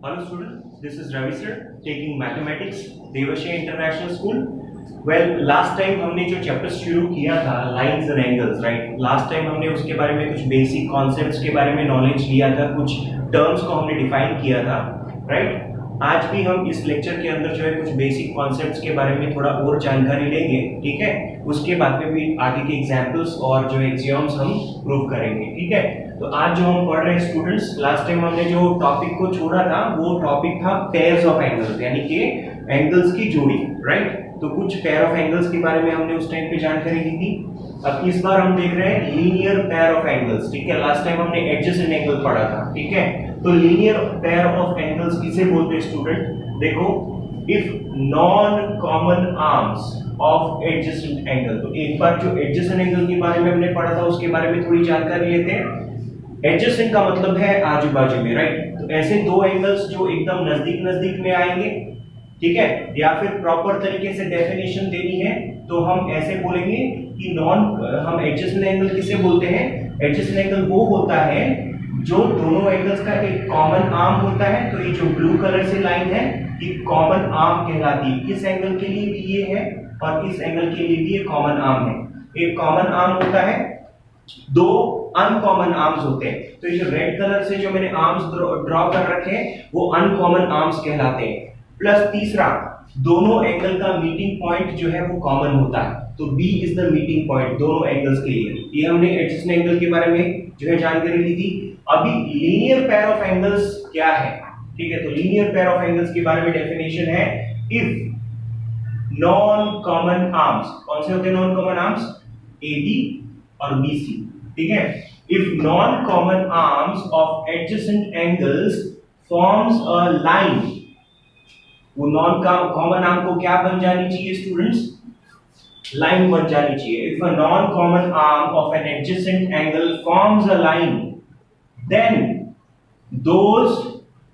Hello students, this is Ravi sir taking mathematics Devashay international school. Last time हमने जो chapter शुरू किया था lines and angles, right. Last time हमने उसके बारे में कुछ बेसिक कॉन्सेप्ट्स के बारे में नॉलेज लिया था, कुछ टर्म्स को हमने डिफाइन किया था, राइट। आज भी हम इस लेक्चर के अंदर जो है कुछ बेसिक कॉन्सेप्ट्स के बारे में थोड़ा और जानकारी लेंगे, ठीक है। उसके बाद में भी आगे के एग्जाम्पल्स और जो एग्जाम्स हम प्रूव करेंगे, ठीक है। तो आज जो हम पढ़ रहे हैं स्टूडेंट्स, लास्ट टाइम हमने जो टॉपिक को छोड़ा था वो टॉपिक था पेयर्स ऑफ एंगल्स, यानी कि एंगल्स की जोड़ी, राइट। तो कुछ पेयर ऑफ एंगल्स के बारे में हमने उस टाइम पे जानकारी दी थी। अब इस बार हम देख रहे हैं लीनियर पेयर ऑफ एंगल्स, ठीक है। लास्ट टाइम हमने एडजेसेंट एंगल पढ़ा था, ठीक है। तो लीनियर पेयर ऑफ एंगल्स किसे बोलते हैं स्टूडेंट? देखो, if non common arms of adjacent angle. तो एक बार जो एडजेसेंट एंगल के बारे में हमने पढ़ा था उसके बारे में थोड़ी जानकारी लेते हैं। एडजेसेंट का मतलब है आजू बाजू में, राइट। तो ऐसे दो एंगल्स जो एकदम नजदीक नजदीक में आएंगे, ठीक है। या फिर प्रॉपर तरीके से डेफिनेशन देनी है तो हम ऐसे बोलेंगे कि हम एडजेसेंट एंगल किसे बोलते हैं? एडजेसेंट एंगल वो होता है जो दोनों एंगल्स का एक कॉमन आर्म होता है। तो ये जो ब्लू कलर से लाइन है ये कॉमन आर्म कहलाती है। इस एंगल के लिए भी ये है और इस एंगल के लिए भी ये कॉमन आर्म है। एक कॉमन आर्म होता है, दो अनकॉमन आर्म्स होते हैं। तो ये जो रेड कलर से जो मैंने आर्म्स ड्रॉ कर रखे हैं वो अनकॉमन आर्म्स कहलाते हैं। प्लस तीसरा, दोनों एंगल का मीटिंग पॉइंट जो है वो कॉमन होता है। तो B is the meeting point दोनों एंगल्स के लिए। ये हमने एडजेसेंट एंगल के बारे में जो है जानकारी ली थी। अभी लीनियर पेयर ऑफ एंगल्स क्या है, ठीक है। तो लीनियर पेयर ऑफ एंगल्स के बारे में डेफिनेशन है, इफ नॉन कॉमन आर्म्स, कौन से होते हैं नॉन कॉमन आर्म्स? AB और BC, ठीक है। If non common arms of adjacent angles forms a line, वो नॉन कॉमन आर्म को क्या बन जानी चाहिए स्टूडेंट्स? लाइन बन जानी चाहिए। If a non common arm of an adjacent angle forms a line, then those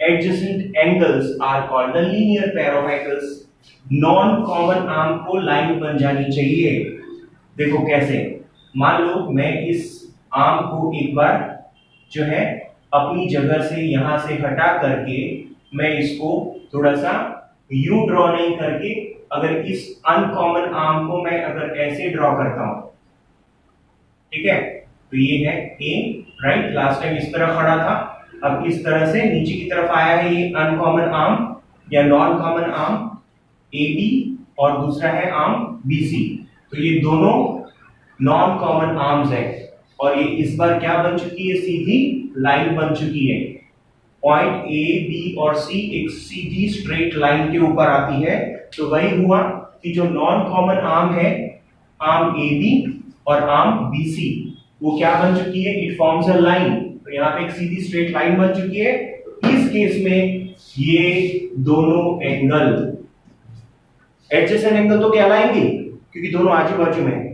adjacent angles are called the linear pair of angles. Non common arm को line बन जानी चाहिए। देखो कैसे, मान लो मैं इस आर्म को एक बार जो है अपनी जगह से यहां से हटा करके मैं इसको थोड़ा सा यू ड्रॉ नहीं करके, अगर इस अनकॉमन आर्म को मैं अगर ऐसे ड्रॉ करता हूं, ठीक है। तो ये है ए, राइट। लास्ट टाइम इस तरह खड़ा था, अब इस तरह से नीचे की तरफ आया है ये अनकॉमन आर्म या non common arm A B और दूसरा है आर्म बी सी। तो ये दोनों नॉन कॉमन आर्म्स है और ये इस बार क्या बन चुकी है? सीधी लाइन बन चुकी है। पॉइंट ए बी और सी एक सीधी स्ट्रेट लाइन के ऊपर आती है। तो वही हुआ कि जो नॉन कॉमन आर्म है, आर्म ए बी और आर्म बी सी, वो क्या बन चुकी है? It forms a line. तो यहाँ पे एक सीधी स्ट्रेट लाइन बन चुकी है। इस केस में ये दोनों एंगल एडजेसेंट एंगल तो कहलाएंगे क्योंकि दोनों आजू बाजू में है,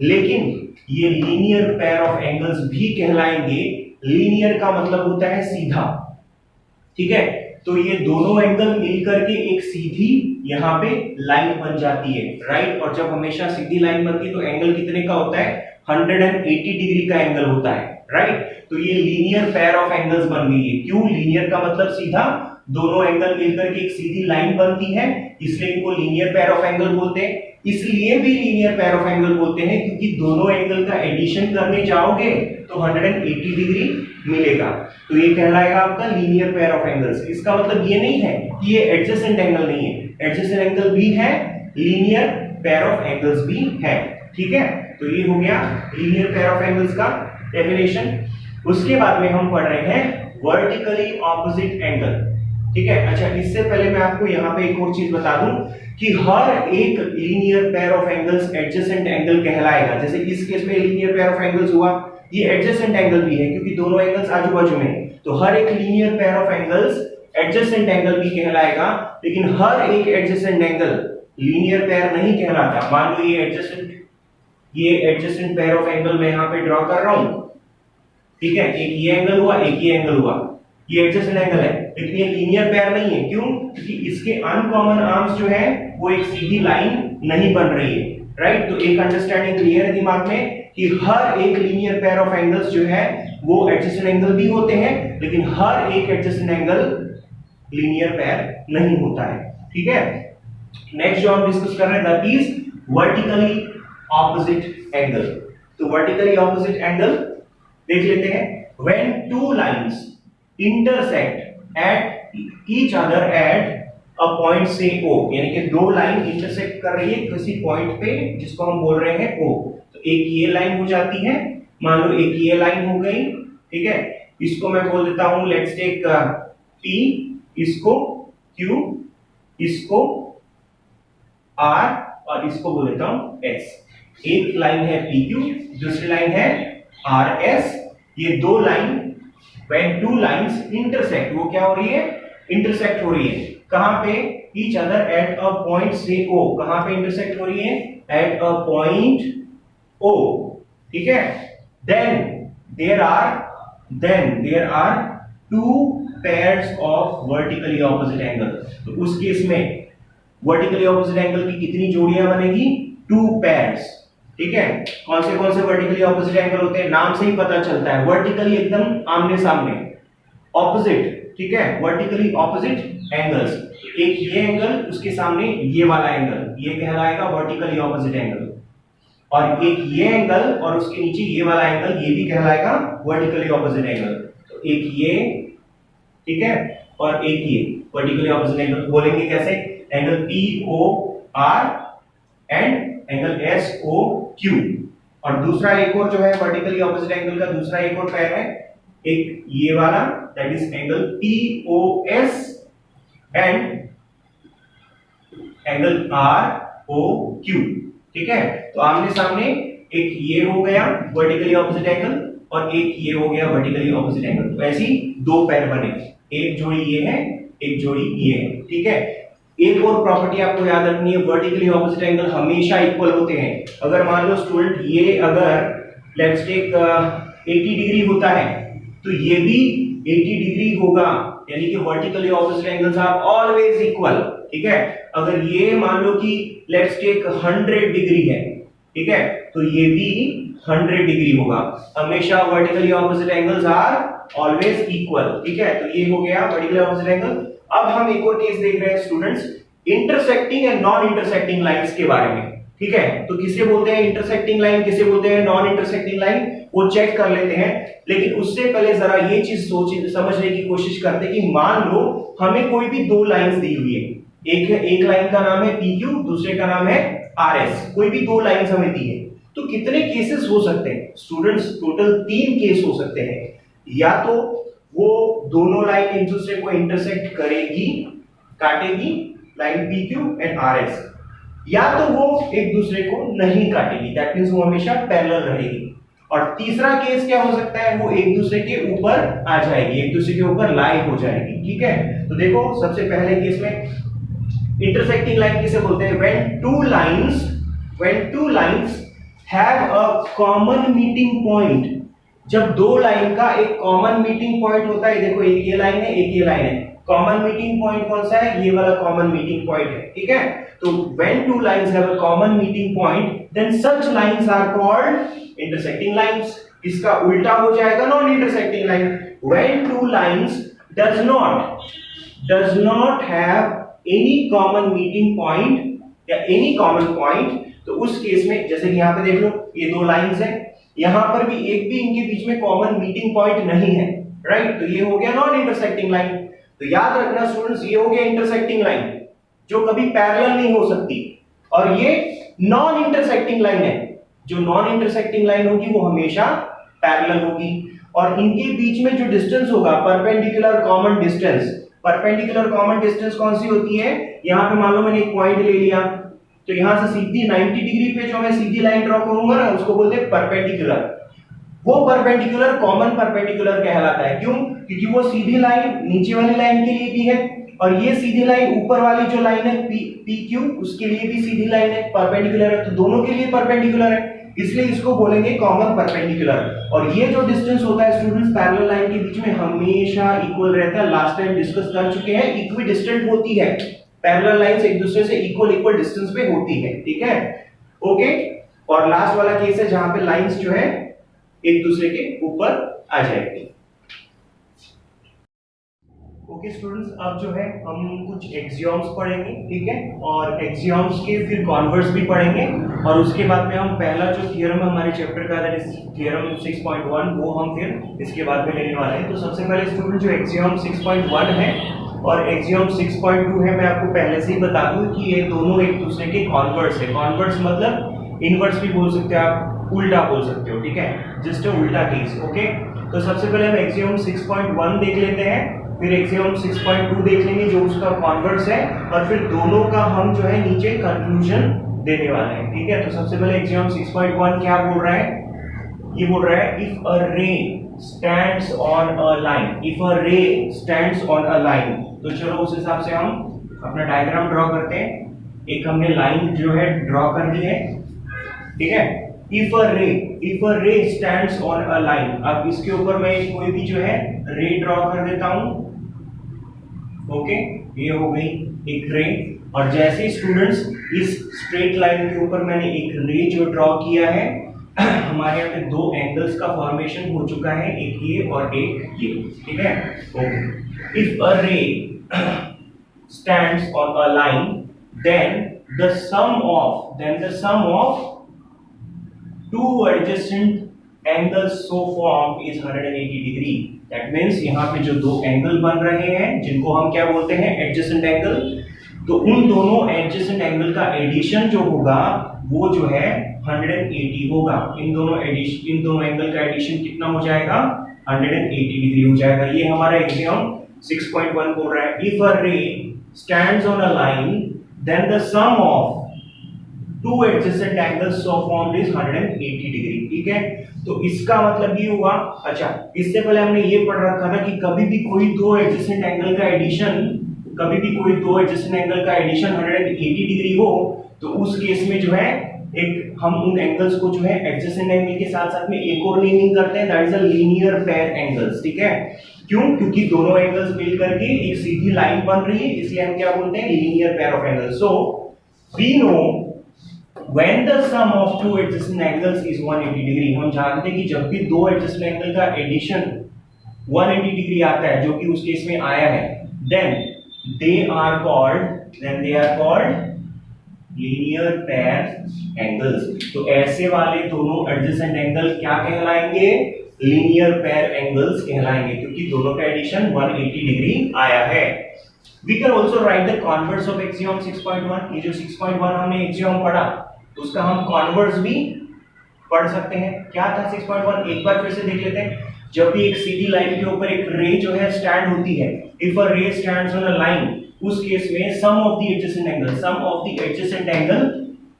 लेकिन ये लीनियर पेयर ऑफ एंगल्स भी कहलाएंगे। लीनियर का मतलब होता है सीधा, ठीक है। तो ये दोनों एंगल मिलकर के एक सीधी यहां पे लाइन बन जाती है, राइट। और जब हमेशा सीधी लाइन बनती है तो एंगल कितने का होता है? 180 डिग्री का एंगल होता है, राइट। तो ये लीनियर पेयर ऑफ एंगल्स बन गई है। क्यों? लीनियर का मतलब सीधा, दोनों एंगल मिलकर के एक सीधी लाइन बनती है, इसलिए इनको लीनियर पेयर ऑफ एंगल बोलते हैं। इसलिए भी लीनियर पेयर ऑफ एंगल बोलते हैं क्योंकि दोनों एंगल का एडिशन करने जाओगे तो 180 डिग्री मिलेगा। तो ये कहलाएगा आपका लीनियर पेयर ऑफ एंगल्स। इसका मतलब ये नहीं है कि ये एडजेसेंट एंगल नहीं है, एडजेसेंट एंगल भी है, लीनियर पेयर ऑफ एंगल्स भी है, ठीक है। तो ये हो गया लीनियर पेयर ऑफ एंगल्स का डेफिनेशन। उसके बाद में हम पढ़ रहे हैं वर्टिकली ऑपोजिट एंगल, ठीक है। अच्छा, इससे पहले मैं आपको यहाँ पे एक और चीज बता दूं कि हर एक linear pair of angles adjacent angle कहलाएगा। जैसे इस केस में लीनियर पेयर ऑफ एंगल्स हुआ, ये एडजेसेंट एंगल भी है क्योंकि दोनों एंगल्स आजू बाजू में है। तो हर एक linear pair of angles adjacent angle भी कहलाएगा, लेकिन हर एक एडजेसेंट एंगल लीनियर पेयर नहीं कहलाता। मान लो ये एडजेसेंट पेयर ऑफ एंगल मैं यहाँ पे ड्रॉ कर रहा हूं, ठीक है। एक ये एंगल हुआ, एक ये एंगल हुआ, ये एडजेसेंट एंगल है, लेकिन ये लीनियर पेयर नहीं है। क्यों? क्योंकि इसके अनकॉमन आर्म्स जो है वो एक सीधी लाइन नहीं बन रही है, राइट। तो एक अंडरस्टैंडिंग क्लियर है दिमाग में कि हर एक लीनियर पेयर ऑफ एंगल्स जो है वो एडजेसेंट एंगल भी होते हैं, लेकिन हर एक एडजेसेंट एंगल लीनियर पेयर नहीं होता है। ठीक है, नेक्स्ट जो हम डिस्कस कर रहे हैं that is vertically opposite angle. तो वर्टिकली ऑपोजिट एंगल देख लेते हैं। When two lines intersect at each other at a point से O, यानी कि दो लाइन इंटरसेक्ट कर रही है किसी पॉइंट पे जिसको हम बोल रहे हैं O। तो एक ये लाइन हो जाती है, मान लो एक ये लाइन हो गई। ठीक है, इसको मैं बोल देता हूं लेट्स टेक P, इसको Q, इसको R और इसको बोल देता हूं S। एक लाइन है PQ, दूसरी लाइन है RS। ये दो line when two lines intersect, वो क्या हो रही है, इंटरसेक्ट हो रही है कहां पे, each other at a point से O। कहां पे इंटरसेक्ट हो रही है, एट अ पॉइंट O। ठीक है, then there are two pairs of vertically opposite angle. तो उस केस में वर्टिकली ऑपोजिट एंगल की कितनी जोड़ियां बनेगी, टू पेयर्स। ठीक है, कौन से वर्टिकली ऑपोजिट एंगल होते हैं, नाम से ही पता चलता है, वर्टिकली एकदम आमने सामने, ऑपोजिट। ठीक है, वर्टिकली ऑपोजिट एंगल्स, एक ये एंगल उसके सामने ये वाला एंगल, ये कहलाएगा वर्टिकली ऑपोजिट एंगल, और एक ये एंगल और उसके नीचे ये वाला एंगल, ये भी कहलाएगा वर्टिकली ऑपोजिट एंगल। तो एक ये, ठीक है, और एक ये वर्टिकली ऑपोजिट एंगल बोलेंगे कैसे, angle POR and angle SOQ। और दूसरा एक और जो है वर्टिकली ऑपोजिट एंगल का दूसरा एक और पेयर है, एक ये वाला that is angle POS and angle ROQ। ठीक है, तो आमने सामने एक ये हो गया वर्टिकली ऑपोजिट एंगल और एक ये हो गया वर्टिकली ऑपोजिट एंगल। तो ऐसी दो पेयर बने, एक जोड़ी ये है, एक जोड़ी ये है। ठीक है, एक और प्रॉपर्टी आपको याद रखनी है, वर्टिकली ऑपोजिट एंगल हमेशा इक्वल होते हैं। अगर मान लो स्टूडेंट ये अगर लेट्स टेक 80 डिग्री होता है तो ये भी 80 डिग्री होगा, यानी कि vertically opposite angles are always equal. ठीक है, अगर ये मान लो कि लेट्स टेक 100 डिग्री है, ठीक है, तो ये भी 100 डिग्री होगा। हमेशा vertically opposite angles are always equal. ठीक है, तो ये हो गया वर्टिकली ऑपोजिट एंगल। अब हम एक और केस देख रहे हैं students, intersecting and non intersecting lines के बारे में। ठीक है, तो किसे बोलते हैं इंटरसेक्टिंग लाइन, किसे बोलते हैं नॉन इंटरसेक्टिंग लाइन, वो चेक कर लेते हैं। लेकिन उससे पहले जरा ये चीज समझने की कोशिश करते हैं कि मान लो हमें कोई भी दो लाइंस दी हुई है, एक लाइन का नाम है PQ, दूसरे का नाम है RS। कोई भी दो लाइंस हमें दी है, तो कितने केसेस हो सकते हैं स्टूडेंट्स, टोटल 3 केस हो सकते हैं। या तो वो दोनों लाइन एक दूसरे को इंटरसेक्ट करेगी, काटेगी, लाइन PQ एंड RS, या तो वो एक दूसरे को नहीं काटेगी, दैट मींस वो हमेशा पैरेलल रहेगी। और तीसरा केस क्या हो सकता है, वो एक दूसरे के ऊपर आ जाएगी, एक दूसरे के ऊपर लाई हो जाएगी। ठीक है, तो देखो सबसे पहले केस में इंटरसेक्टिंग लाइन किसे बोलते हैं, when two lines have a common meeting point. जब दो लाइन का एक कॉमन मीटिंग पॉइंट होता है, देखो एक ये लाइन है, एक ये लाइन है, कॉमन मीटिंग पॉइंट कौन सा है, ये वाला कॉमन मीटिंग पॉइंट है। ठीक है, तो when two lines have a common meeting point then such lines are called intersecting lines. इसका उल्टा हो जाएगा non intersecting line. When two lines does not have any common meeting point या any common point, तो उस case में जैसे कि यहां पे देख लो ये दो लाइंस है, यहां पर भी एक भी इनके बीच में कॉमन मीटिंग पॉइंट नहीं है, राइट, तो ये हो गया नॉन इंटरसेक्टिंग लाइन। तो याद रखना स्टूडेंट्स, ये हो गया इंटरसेक्टिंग लाइन जो कभी पैरेलल नहीं हो सकती, और ये नॉन इंटरसेक्टिंग लाइन है, जो नॉन इंटरसेक्टिंग लाइन होगी वो हमेशा पैरेलल होगी। और इनके बीच में जो डिस्टेंस होगा perpendicular common distance, perpendicular common distance कौन सी होती है, यहां पे मान लो मैंने एक पॉइंट ले लिया, तो यहां से सीधी 90 डिग्री पे जो मैं सीधी लाइन ड्रॉ करूंगा ना, उसको बोलते हैं परपेंडिकुलर। वो परपेंडिकुलर कॉमन परपेंडिकुलर कहलाता है। क्यों? क्योंकि वो सीधी लाइन नीचे वाली लाइन के लिए भी है, और ये सीधी लाइन ऊपर वाली जो लाइन है PQ, उसके लिए भी सीधी लाइन है, परपेंडिकुलर है, तो दोनों के लिए परपेंडिकुलर है, इसलिए इसको बोलेंगे कॉमन परपेंडिकुलर। और ये जो डिस्टेंस होता है स्टूडेंट्स पैरेलल लाइन के बीच में हमेशा इक्वल रहता है। लास्ट टाइम डिस्कस कर चुके हैं, इक्वी डिस्टेंट होती है, पैरेलल लाइंस एक दूसरे से इक्वल डिस्टेंस पे होती है। ठीक है, ओके। और लास्ट वाला केस है जहां पे लाइंस जो है एक दूसरे के ऊपर आ जाएगी। ओके स्टूडेंट्स, अब जो है हम कुछ एक्सियोम्स पढ़ेंगे, ठीक है, और एक्सियोम्स के फिर कॉन्वर्स भी पढ़ेंगे, और उसके बाद में हम पहला जो थ्योरम हमारे चैप्टर का दैट इज थ्योरम 6.1 वो हम फिर इसके बाद में लेने वाले हैं। तो सबसे पहले स्टूडेंट जो एक्सियोम 6.1 है और एक्सियोम 6.2 है, मैं आपको पहले से ही बता दूं कि ये दोनों एक दूसरे के कॉन्वर्स है। कॉन्वर्स मतलब इनवर्स भी बोल सकते हैं आप, उल्टा बोल सकते हो, ठीक है, जस्ट उल्टा केस। ओके, तो सबसे पहले हम एक्सियोम 6.1 देख लेते हैं, फिर एक्सियोम 6.2 देख लेंगे जो उसका कॉन्वर्स है, और फिर दोनों का हम जो है नीचे कंक्लूजन देने वाले हैं, ठीक है। तो सबसे पहले एक्सियोम 6.1 क्या बोल रहा है, ये बोल रहा है if a ray stands on a line, if a ray stands on a line. तो चलो उस हिसाब से हम अपना डायग्राम ड्रॉ करते हैं। एक हमने लाइन जो है ड्रॉ कर दी है, ठीक है। If a ray stands on a line, अब इसके ऊपर मैं कोई भी जो है रे ड्रॉ कर देता हूं। ओके, ये हो गई एक रे, और जैसे स्टूडेंट्स इस स्ट्रेट लाइन के ऊपर मैंने एक रे जो ड्रॉ किया है, हमारे यहाँ पे दो एंगल्स का फॉर्मेशन हो चुका है, एक ये और एक ये, ठीक है। Okay, if a ray stands on a line then the sum of two adjacent angles so formed is 180 degree। that means यहाँ पे जो दो एंगल बन रहे हैं जिनको हम क्या बोलते हैं, एडजेसेंट एंगल, तो उन दोनों एडजेसेंट एंगल का एडिशन जो होगा वो जो है 180 होगा। इन दोनों एंगल का एडिशन कितना हो जाएगा, 180 डिग्री हो जाएगा। ये हमारा एक्सियोम 6.1 बोल रहा है if a ray stands on a line then the sum of two adjacent angles so formed is 180 degree, ठीक है। तो इसका मतलब ये हुआ, अच्छा इससे पहले हमने ये पढ़ रखा था कि कभी भी कोई दो एडजेसेंट एंगल का एडिशन 180 डिग्री हो तो उस केस में जो है एक हम उन एंगल्स को जो है एडजेसेंट एंगल के साथ साथ में एक और नेमिंग करते हैं, that is a linear pair angles, ठीक है। क्यों? क्योंकि दोनों एंगल्स मिल करके एक सीधी लाइन बन रही है, इसलिए हम क्या बोलते हैं, linear pair of angles. So we know when the sum of two adjacent angles is 180 degree, हम जानते हैं कि जब भी दो एडजेसेंट एंगल का एडिशन 180 डिग्री आता है, जो कि उस केस में आया है, then they are called linear pair angles. तो ऐसे वाले दोनों एडजेसेंट एंगल क्या कहलाएंगे, लीनियर पेयर एंगल्स कहलाएंगे, क्योंकि दोनों का एडिशन 180 डिग्री आया है। We can also write the converse of axiom 6.1। ये जो 6.1 हमने एक्सियोम पढ़ा उसका हम कॉन्वर्स भी पढ़ सकते हैं। क्या था 6.1, एक बार फिर से देख लेते हैं। जब भी एक सीधी लाइन के ऊपर एक रे जो है स्टैंड होती है, if a ray stands on a line, उस केस में sum of the adjacent angle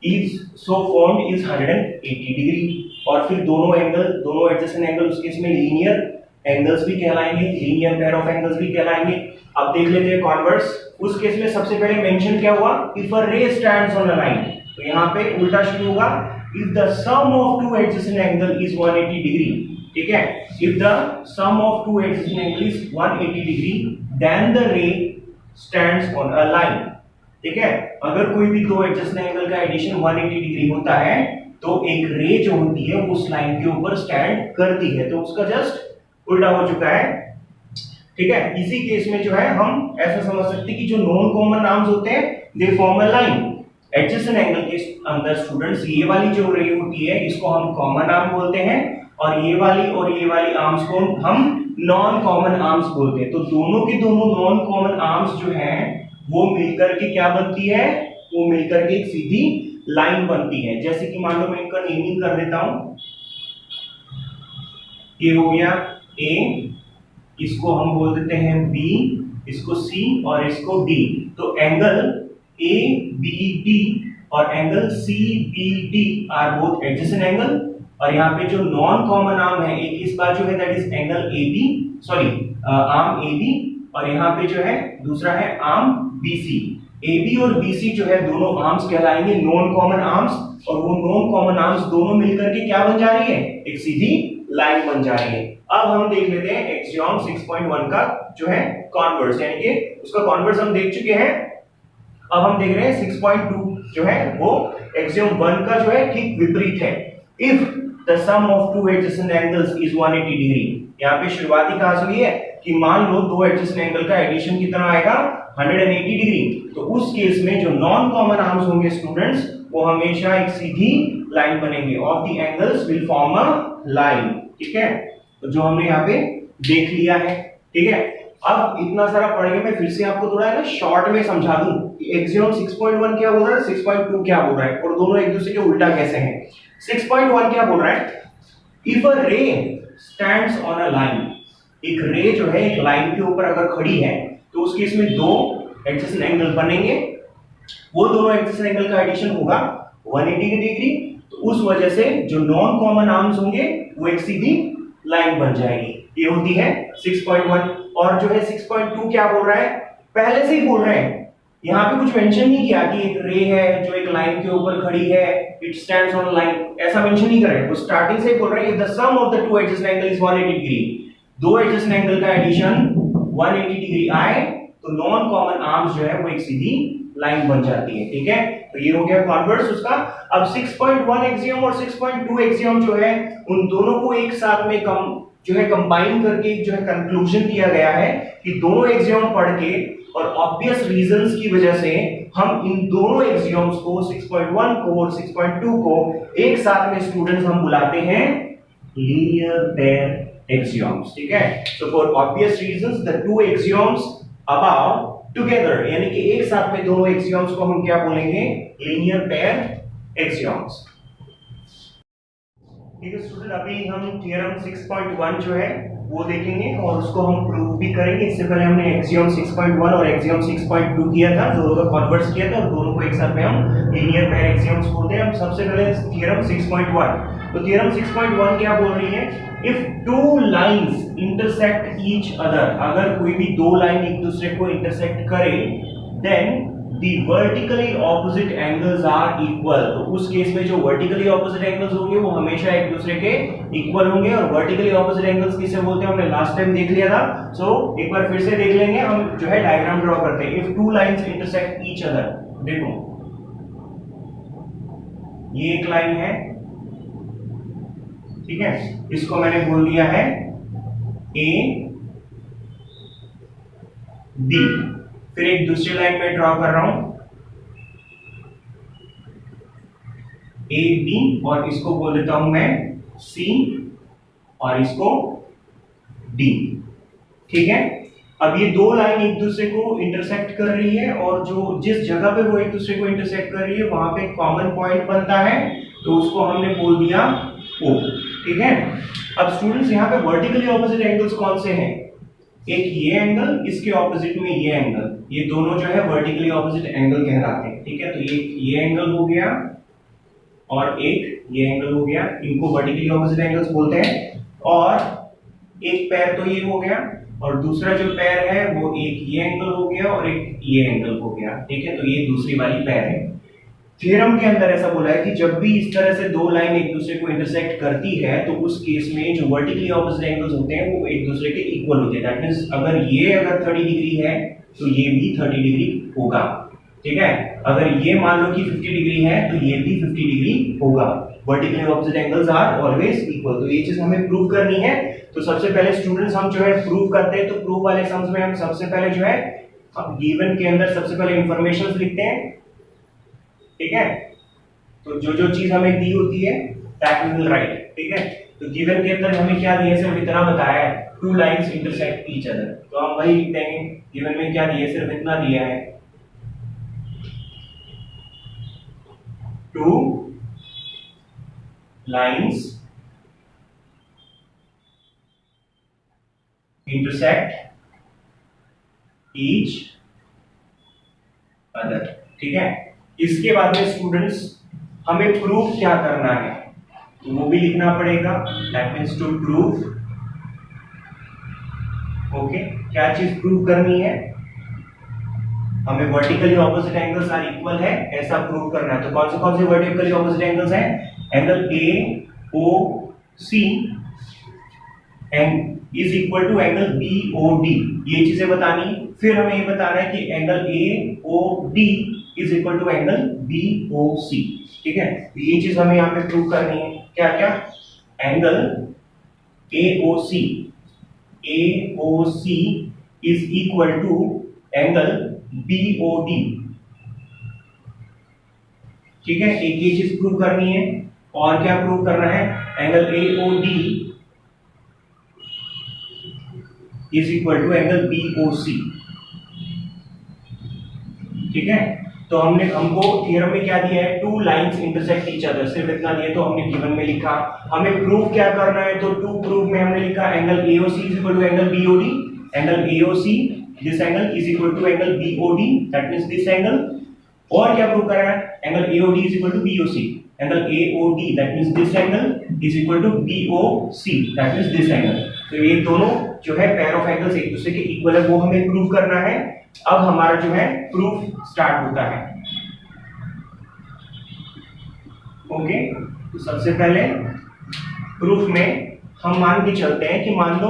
is so formed is 180 degree, और फिर दोनों एडजेसेंट एंगल उस केस में लीनियर एंगल्स भी कहलाएंगे, लीनियर पेयर ऑफ एंगल्स भी कहलाएंगे। अब देख लेते हैं कॉन्वर्स। उस केस में सबसे पहले मेंशन क्या हुआ, if a ray stands on a line, तो यहाँ पे उल्टा शुरू होगा, if the sum of two adjacent angle is 180 degree, ठीक है। If the sum of two adjacent angle is 180 degree then the ray stands on a line, ठीक है। अगर कोई भी दो एडजेसेंट एंगल का एडिशन 180 डिग्री होता है तो एक रे जो होती है उस लाइन के ऊपर स्टैंड करती है, तो उसका जस्ट उल्टा हो चुका है, ठीक है। इसी केस में जो है हम ऐसा समझ सकते हैं कि जो नॉन कॉमन आर्म्स होते हैं they form a line. Adjacent angle के अंदर स्टूडेंट्स ये वाली जो रे होती है इसको हम कॉमन आर्म बोलते हैं, और ये वाली आर्म्स को हम नॉन कॉमन आर्म्स बोलते हैं। तो दोनों के दोनों नॉन कॉमन आर्म्स जो हैं वो मिलकर के क्या बनती है, वो मिलकर के एक सीधी लाइन बनती है। जैसे कि मान लो मैं इनका नेमिंग कर देता हूं, ये हो गया ए, इसको हम बोल देते हैं बी, इसको सी और इसको डी। तो एंगल ए बी डी और angle C B D are both adjacent angle, और यहाँ पे जो नॉन कॉमन आर्म है एक इस बाजू है that is angle A B, arm A B, और यहाँ पे जो है दूसरा है arm B C. A B और बी सी जो है दोनों आर्म्स कहलाएंगे नॉन कॉमन आर्म्स, और वो नॉन कॉमन आर्म्स दोनों मिलकर के क्या बन जा रही है, एक सीधी लाइन बन जा रही है। अब हम देख लेते हैं एक्सियोम 6.1 का जो है कॉन्वर्स, यानी कि उसका कॉन्वर्स हम देख चुके हैं। अब हम देख रहे हैं 6.2 जो है वो एक्सियोम 1 का जो है ठीक विपरीत है। If the sum of two adjacent angles is 180 degree, यहाँ पे शुरुआती कहां से हुई है, कि मान लो दो एडजेसेंट एंगल का एडिशन कितना आएगा 180 डिग्री, तो उस केस में जो नॉन कॉमन आर्म्स होंगे स्टूडेंट्स वो हमेशा एक सीधी लाइन बनेंगे, of the angles will form a line. ठीक है, तो जो हमने यहाँ पे देख लिया है। ठीक है, अब इतना सारा पढ़ेंगे, मैं फिर से आपको थोड़ा है ना शॉर्ट में समझा दूं एक्सियम 6.1 क्या बोल रहा है, 6.2 क्या बोल रहा है, और दोनों एक दूसरे के उल्टा कैसे हैं। 6.1 क्या बोल रहा है, if a ray stands on a line, एक रे जो है एक लाइन के ऊपर अगर खड़ी है तो उस केस में दो एडजेसेंट एंगल बनेंगे, वो दोनों एडजेसेंट एंगल का एडिशन होगा 180 डिग्री, तो उस वजह से जो नॉन कॉमन आर्म्स होंगे वो एक सीधी लाइन बन जाएगी। ये होती है 6.1। और जो है 6.2 क्या बोल रहा है, पहले से ही बोल रहे हैं, यहाँ पे कुछ मेंशन नहीं किया कि एक रे है जो एक लाइन के ऊपर खड़ी है, इट स्टैंड्स ऑन लाइन, ऐसा मेंशन नहीं कर रहे हैं, वो स्टार्टिंग से ही बोल रहे हैं the sum of the two adjacent angle is 180 degree, दो एडजेसेंट एंगल का एडिशन 180 डिग्री आए तो नॉन कॉमन आर्म्स जो है वो एक सीधी लाइन बन जाती है। ठीक है, तो ये हो गया कॉन्वर्स उसका। अब 6.1 एक्सियम और 6.2 एक्सियम जो है उन दोनों को एक साथ में जो है कंबाइन करके जो है कंक्लूजन दिया गया है कि दोनों एक्सियम पढ़ के और ऑब्वियस रीजंस की वजह से हम इन दोनों एक्सियम्स को 6.1 को और 6.2 को एक साथ में स्टूडेंट्स हम बुलाते हैं लीनियर पेयर एक्सियम्स। ठीक है, so for obvious reasons the two axioms about together, यानी कि एक साथ में दोनों एक्सियम्स को हम क्या बोलेंगे, लीनियर पेयर एक्सियम्स। ठीक है स्टूडेंट, अभी हम थ्योरम 6.1 जो है वो देखेंगे और उसको हम प्रूव भी करेंगे। इससे पहले हमने एक्सियम 6.1 और एक्सियम 6.2 किया था, दोनों का कन्वर्स किया था और दोनों को एक साथ में हम लीनियर पेयर एक्सियम्स बोलते हैं। हम सबसे पहले थ्योरम 6.1, तो थ्योरम 6.1 क्या बोल रही है, if two lines intersect each other, अगर कोई भी दो लाइन एक दूसरे को इंटरसेक्ट करे, then the vertically opposite angles are equal, तो उस केस में जो vertically opposite angles होंगे वो हमेशा एक दूसरे के इक्वल होंगे। और vertically opposite angles किसे बोलते हैं हमने लास्ट टाइम देख लिया था, सो एक बार फिर से देख लेंगे। हम जो है डायग्राम ड्रॉ करते हैं। if two lines intersect each other, देखो ये एक लाइन है, ठीक है, इसको मैंने बोल दिया है A B, फिर एक दूसरी लाइन में ड्रॉ कर रहा हूं ए बी, और इसको बोल देता हूं मैं सी और इसको डी। ठीक है, अब ये दो लाइन एक दूसरे को इंटरसेक्ट कर रही है और जो जिस जगह पे वो एक दूसरे को इंटरसेक्ट कर रही है वहां पे कॉमन पॉइंट बनता है, तो उसको हमने बोल दिया O। ठीक है, अब स्टूडेंट्स यहाँ पे वर्टिकली ऑपोजिट एंगल्स कौन से हैं, एक ये एंगल, इसके ऑपोजिट में ये एंगल, ये दोनों जो है वर्टिकली ऑपोजिट एंगल कहलाते हैं। ठीक है, तो ये एंगल हो गया और एक ये एंगल हो गया, इनको वर्टिकली ऑपोजिट एंगल्स बोलते हैं। और एक पैर तो ये हो गया और दूसरा जो पैर है वो एक ये एंगल हो गया और एक ये एंगल हो गया। ठीक है, तो ये दूसरी वाली पैर है। थ्योरम के अंदर ऐसा बोला है कि जब भी इस तरह से दो लाइन एक दूसरे को इंटरसेक्ट करती है तो उस केस में जो वर्टिकली ऑपोजिट एंगल्स होते हैं वो एक दूसरे के इक्वल होते हैं। दैट मींस अगर 30 डिग्री है तो ये भी 30 डिग्री होगा। ठीक है, अगर ये मान लो कि 50 डिग्री है तो ये भी 50 डिग्री होगा। Vertically opposite angles are always equal. तो ये चीज हमें प्रूव करनी है। तो सबसे पहले स्टूडेंट्स हम जो है प्रूव करते हैं, तो प्रूव वाले सम्स में हम सबसे पहले जो है गिवन के अंदर सबसे पहले इंफॉर्मेशंस लिखते हैं। ठीक है, तो जो चीज हमें दी होती है दैट वी विल राइट। ठीक है, तो गिवन के अंदर हमें क्या दिया, सिर्फ इतना बताया है, two lines intersect each other, तो हम वही लिख देंगे। गिवन में क्या दिया है, सिर्फ इतना दिया है, two lines intersect each other. ठीक है, इसके बाद में स्टूडेंट्स हमें प्रूफ क्या करना है तो वो भी लिखना पड़ेगा। That means to prove. Okay, क्या चीज प्रूव करनी है, हमें vertically opposite angles are equal है ऐसा प्रूव करना है। तो कौन से वर्टिकली ऑपोजिट एंगल्स हैं, angle A O C and is equal to angle B O D, ये चीजें बतानी। फिर हमें ये बताना है कि angle A O D is equal to angle B O C. ठीक है, तो ये चीज हमें यहाँ पे प्रूव करनी है। क्या क्या, angle A O C AOC is equal to angle BOD। ठीक है, एक ये चीज प्रूव करनी है। और क्या प्रूव करना है? Angle AOD is equal to angle BOC। ठीक है, तो हमको थ्योरम में क्या दिया है? Two lines intersect each other, सिर्फ इतना दिया तो हमने गिवन में लिखा। हमें प्रूफ क्या करना है? तो टू प्रूफ में हमने लिखा angle AOC is equal to angle BOD। Angle AOC this angle is equal to angle BOD, that means this angle. और क्या प्रूव करना है? Angle AOD is equal to BOC। Angle AOD that means this angle is equal to BOC, that means this angle. तो ये दोनों जो है pair of angles एक दूसरे के इक्वल है, वो हमें प्रूव करना है। अब हमारा जो है प्रूफ स्टार्ट होता है। ओके, तो सबसे पहले प्रूफ में हम मान के चलते हैं कि मान लो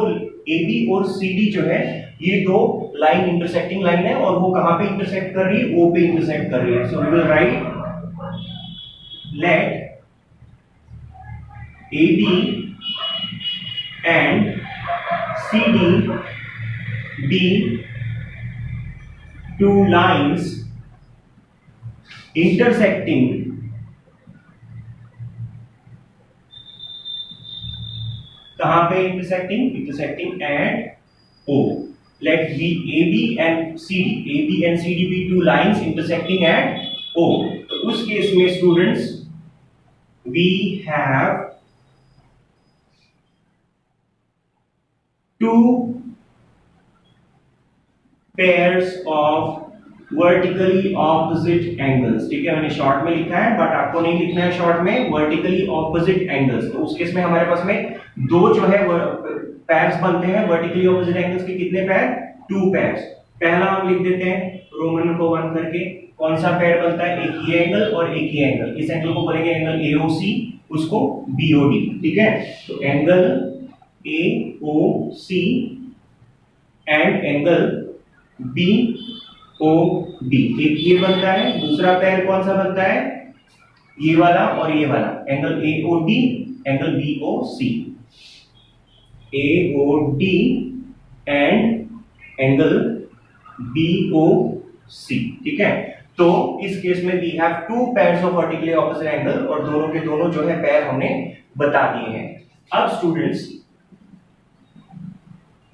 AB और CD जो है ये दो लाइन इंटरसेक्टिंग लाइन है, और वो कहां पे इंटरसेक्ट कर रही है? O पे इंटरसेक्ट कर रही है। So we will write let AB and CD be two lines intersecting कहां पे intersecting at O। Let be AB and CD be two lines intersecting at O। तो उस केस में students we have two pairs of vertically opposite angles. ठीक है, मैंने short में लिखा है, बट आपको नहीं लिखना है शॉर्ट में, वर्टिकली ऑपोजिट एंगल्स। तो उस केस में हमारे पास में दो जो है पैर्स बनते हैं वर्टिकली ऑपोजिट एंगल्स के। कितने पैर? Two pairs. पहला हम लिख देते हैं रोमन को 1 करके। कौन सा पैर बनता है? एक ये एंगल और एक ये एंगल। इस एंगल को बोलेंगे एंगल AOC, उसको BOD। ठीक है, तो angle AOC and angle BOD, एक ये बनता है। दूसरा पैर कौन सा बनता है? ये वाला और ये वाला, angle AOD angle BOC। AOD and angle BOC। ठीक है, तो इस केस में we have two pairs of vertically opposite angle, और दोनों के दोनों जो है पैर हमने बता दिए हैं। अब students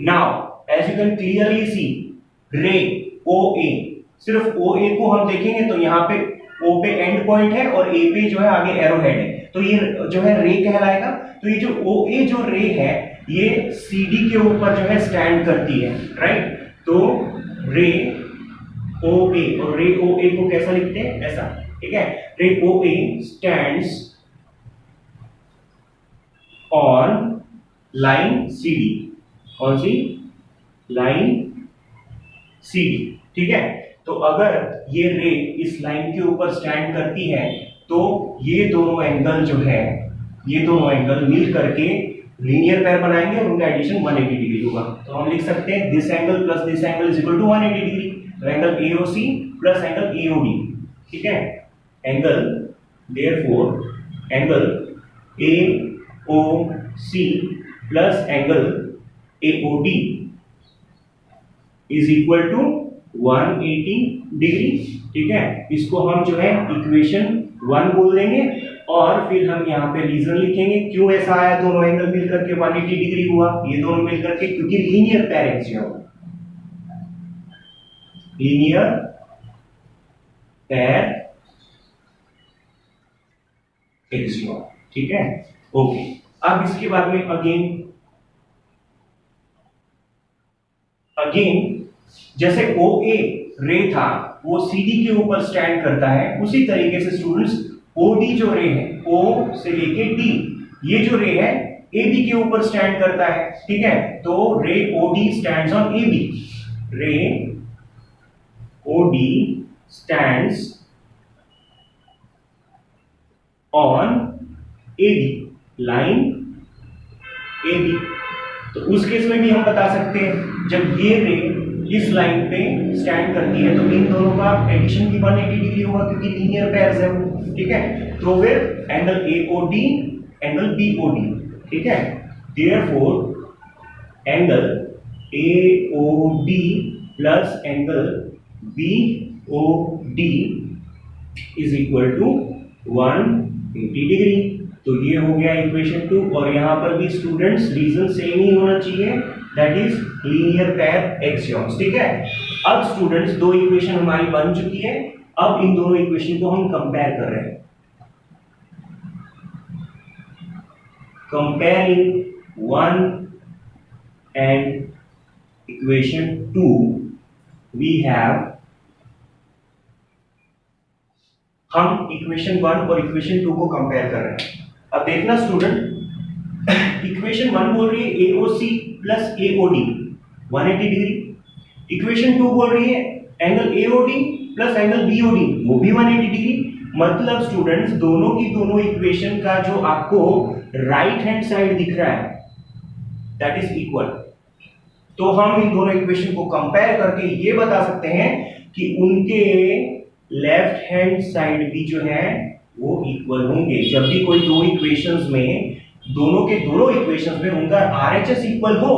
now as you can clearly see ray OA, सिर्फ OA को हम देखेंगे तो यहाँ पे O पे एंड पॉइंट है और A पे जो है आगे एरो हेड है, तो ये जो है रे कहलाएगा। तो ये जो OA जो रे है ये CD के ऊपर जो है स्टैंड करती है, राइट। तो रे OA, और रे OA को कैसा लिखते हैं? ऐसा। ठीक है, रे OA stands on line CD। कौन सी? Line CD। ठीक है, तो अगर ये रे इस लाइन के ऊपर स्टैंड करती है तो ये दोनों एंगल जो है, ये दोनों एंगल मिल करके लीनियर पेयर बनाएंगे और उनका एडिशन 180 डिग्री होगा। तो हम लिख सकते हैं this angle plus this angle is equal to 180 degree. तो angle AOC plus angle AOD। ठीक है, angle therefore angle AOC plus angle AOD is equal to 180 degree. ठीक है, इसको हम जो है इक्वेशन 1 बोल देंगे, और फिर हम यहाँ पे रीजन लिखेंगे क्यों ऐसा आया, दोनों एंगल मिलकर के 180 डिग्री हुआ। ये दोनों मिलकर के क्योंकि linear pair axiom, linear pair axiom. ठीक है, ओके। अब इसके बाद में अगेन जैसे OA रे था वो CD के ऊपर स्टैंड करता है, उसी तरीके से स्टूडेंट्स OD जो रे है, O से लेके D, ये जो रे है AB के ऊपर स्टैंड करता है। ठीक है, तो रे OD स्टैंड्स ऑन AB। रे OD stands on AB, line AB। तो उस केस में भी हम बता सकते हैं जब ये रे इस लाइन पे स्टैंड करती है तो इन दोनों का एडिशन भी 180 डिग्री होगा क्योंकि लीनियर पेयर्स है वो। ठीक है, तो फिर एंगल AOD एंगल BOD। ठीक है, therefore angle AOD plus angle BOD is equal to 180 degree. तो ये हो गया इक्वेशन 2 और यहां पर भी स्टूडेंट्स रीजन सेम ही होना चाहिए, दैट इज लीनियर पेयर एक्सियोम्स। ठीक है, अब स्टूडेंट्स दो इक्वेशन हमारी बन चुकी है, अब इन दोनों इक्वेशन को हम कंपेयर कर रहे हैं। Comparing 1 and equation 2 we have, हम इक्वेशन 1 और इक्वेशन 2 को कंपेयर कर रहे हैं। अब देखना स्टूडेंट, इक्वेशन 1 बोल रही है AOC plus AOD 180 degree, equation 2 बोल रही है angle AOD plus angle BOD वो भी 180 डिग्री। मतलब स्टूडेंट्स दोनों की दोनों इक्वेशन का जो आपको राइट हैंड साइड दिख रहा है दैट इज इक्वल। तो हम इन दोनों इक्वेशन को कंपेयर करके ये बता सकते हैं कि उनके लेफ्ट हैंड साइड भी जो है वो इक्वल होंगे। जब भी कोई दो इक्वेशंस में दोनों के दोनों इक्वेशंस में उनका RHS इक्वल हो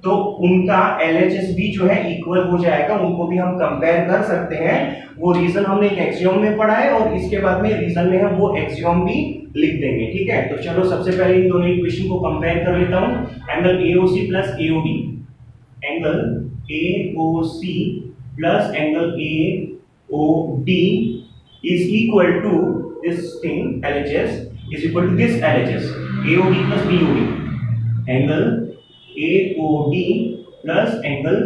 तो उनका LHS भी जो है इक्वल हो जाएगा, उनको भी हम कंपेयर कर सकते हैं। वो रीजन हमने एक एक्सियोम में पढ़ा है और इसके बाद में रीजन में हम वो एक्सियोम भी लिख देंगे। ठीक है, तो चलो सबसे पहले इन दोनों इक्वेशन को कंपेयर कर लेता हूं। Angle AOC plus AOD, angle AOC plus angle AOD is equal to this thing LHS is equal to this LHS AOD plus BOD, angle AOD plus angle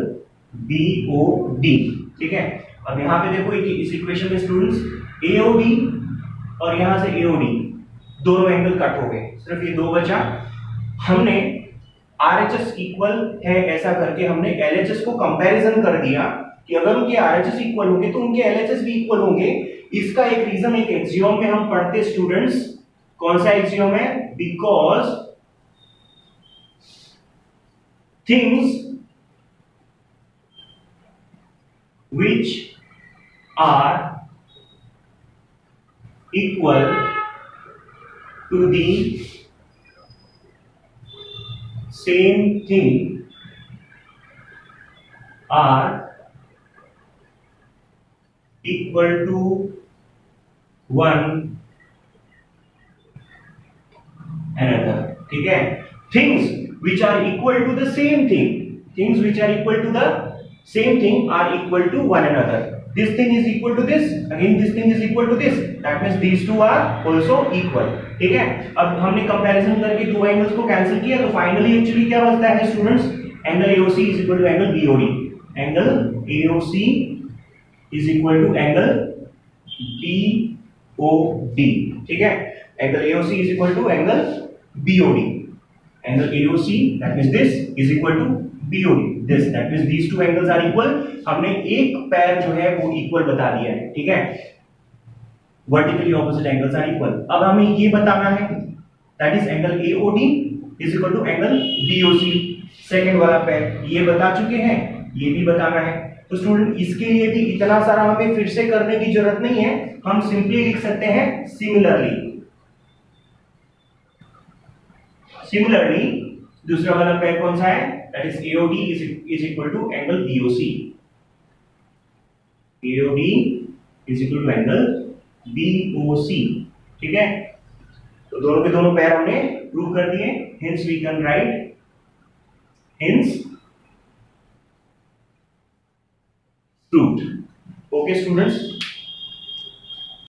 BOD। ठीक है, अब यहाँ पे देखो इस इक्वेशन में स्टूडेंट्स AOD और यहाँ से AOD दोनों एंगल कट हो गए, सिर्फ ये दो बचा। हमने RHS इक्वल है ऐसा करके हमने LHS को कंपैरिजन कर दिया कि अगर उनके RHS इक्वल होंगे तो उनके LHS भी इक्वल होंगे। इसका एक रीजन एक एक्सियोम में हम पढ़ते स्टूडेंट्स, कौन सा एक्सियोम है? Because things which are equal to the same thing are equal to one another। ठीक है, things which are equal to the same thing, things which are equal to the same thing are equal to one another। This thing is equal to this, again this thing is equal to this, that means these two are also equal। ठीक है, अब हमने comparison करके दो angles को cancel किया तो finally actually क्या बचता है students? Angle AOC is equal to angle BOD, angle AOC is equal to angle BOD। ठीक है, angle AOC is equal to angle BOD, angle AOC that means this is equal to BOD, this that means these two angles are equal। हमने एक पैर जो है वो equal बता दिया है। ठीक है, vertically opposite angles are equal. अब हमें ये बताना है that is angle AOD is equal to angle BOC, second वाला पैर ये बता चुके हैं, ये भी बताना है। तो स्टूडेंट इसके लिए भी इतना सारा हमें फिर से करने की जरूरत नहीं है, हम सिंपली लिख सकते हैं सिमिलरली। सिमिलरली दूसरा वाला पैर कौन सा है? That is AOD is equal to angle BOC, AOD is equal to angle BOC। ठीक है, तो दोनों के दोनों पैर हमने प्रूव कर दिए, hence we can write hence proved। Okay students,